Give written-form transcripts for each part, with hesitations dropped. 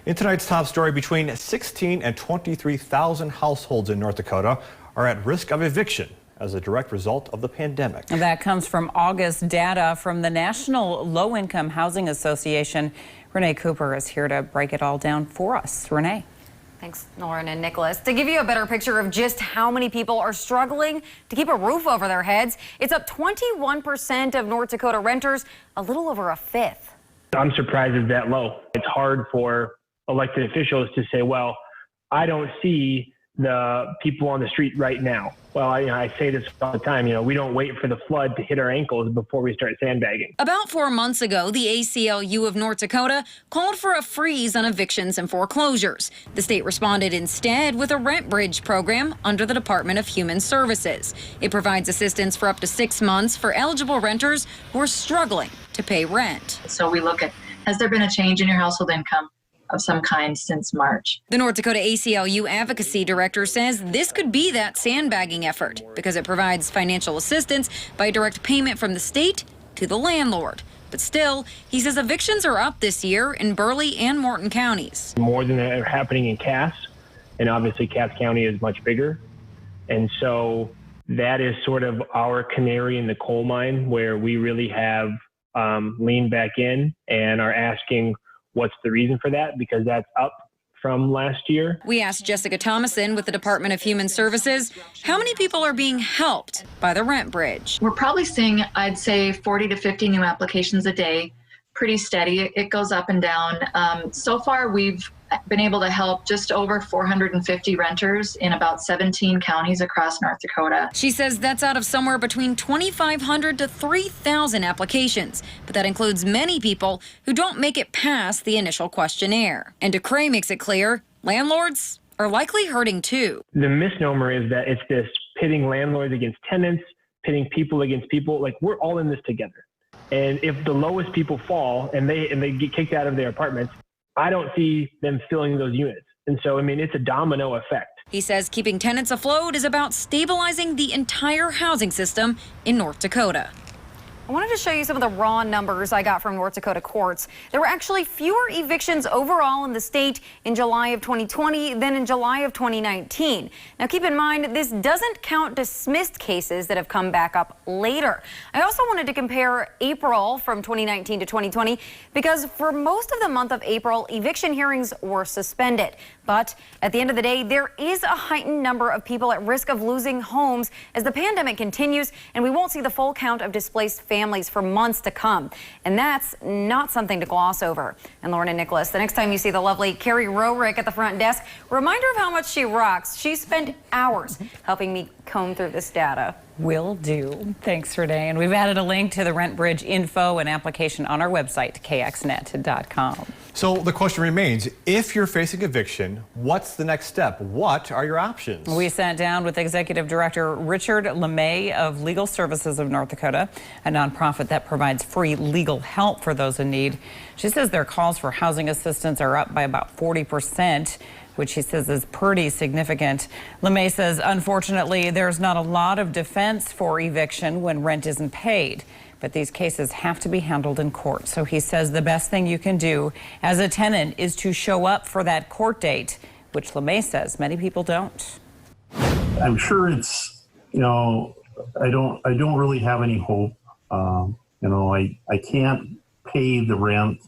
In tonight's top story, between 16 and 23,000 households in North Dakota are at risk of eviction as a direct result of the pandemic. And that comes from August data from the National Low-Income Housing Association. Renee Cooper is here to break it all down for us. Renee. Thanks, Lauren and Nicholas. To give you a better picture of just how many people are struggling to keep a roof over their heads, it's up 21% of North Dakota renters, a little over a fifth. I'm surprised it's that low. It's hard for elected officials to say, well, I don't see the people on the street right now. Well, I say this all the time, we don't wait for the flood to hit our ankles before we start sandbagging. About 4 months ago, the ACLU of North Dakota called for a freeze on evictions and foreclosures. The state responded instead with a rent bridge program under the Department of Human Services. It provides assistance for up to 6 months for eligible renters who are struggling to pay rent. So we look at, has there been a change in your household income of some kind since March? The North Dakota ACLU advocacy director says this could be that sandbagging effort because it provides financial assistance by direct payment from the state to the landlord. But still, he says evictions are up this year in Burleigh and Morton counties. More than that are happening in Cass, and obviously Cass County is much bigger. And so that is sort of our canary in the coal mine where we really have leaned back in and are asking what's the reason for that, because that's up from last year. We asked Jessica Thomason with the Department of Human Services how many people are being helped by the rent bridge. We're probably seeing, I'd say, 40 to 50 new applications a day. Pretty steady. It goes up and down. So far, we've been able to help just over 450 renters in about 17 counties across North Dakota. She says that's out of somewhere between 2,500 to 3,000 applications, but that includes many people who don't make it past the initial questionnaire. And DeCray makes it clear landlords are likely hurting too. The misnomer is that it's this pitting landlords against tenants, pitting people against people. Like, we're all in this together. And if the lowest people fall and they get kicked out of their apartments, I don't see them filling those units. And so, it's a domino effect. He says keeping tenants afloat is about stabilizing the entire housing system in North Dakota. I wanted to show you some of the raw numbers I got from North Dakota courts. There were actually fewer evictions overall in the state in July of 2020 than in July of 2019. Now, keep in mind, this doesn't count dismissed cases that have come back up later. I also wanted to compare April from 2019 to 2020 because for most of the month of April, eviction hearings were suspended. But at the end of the day, there is a heightened number of people at risk of losing homes as the pandemic continues, and we won't see the full count of displaced families for months to come. And that's not something to gloss over. And Lauren and Nicholas, the next time you see the lovely Carrie Rorick at the front desk, remind her of how much she rocks. She spent hours helping me comb through this data. Will do. Thanks, Renee. And we've added a link to the rent bridge info and application on our website, kxnet.com. So the question remains, if you're facing eviction, what's the next step? What are your options? We sat down with Executive Director Richard LeMay of Legal Services of North Dakota, a nonprofit that provides free legal help for those in need. She says their calls for housing assistance are up by about 40%. Which he says is pretty significant. LeMay says, unfortunately, there's not a lot of defense for eviction when rent isn't paid. But these cases have to be handled in court. So he says the best thing you can do as a tenant is to show up for that court date, which LeMay says many people don't. I'm sure it's, I don't really have any hope. I can't pay the rent.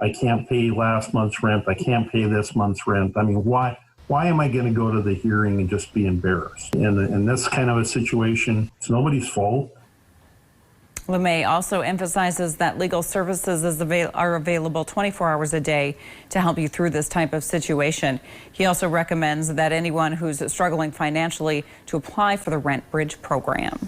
I can't pay last month's rent. I can't pay this month's rent. Why am I going to go to the hearing and just be embarrassed? In this kind of a situation, it's nobody's fault. LeMay also emphasizes that legal services are available 24 hours a day to help you through this type of situation. He also recommends that anyone who's struggling financially to apply for the Rent Bridge program.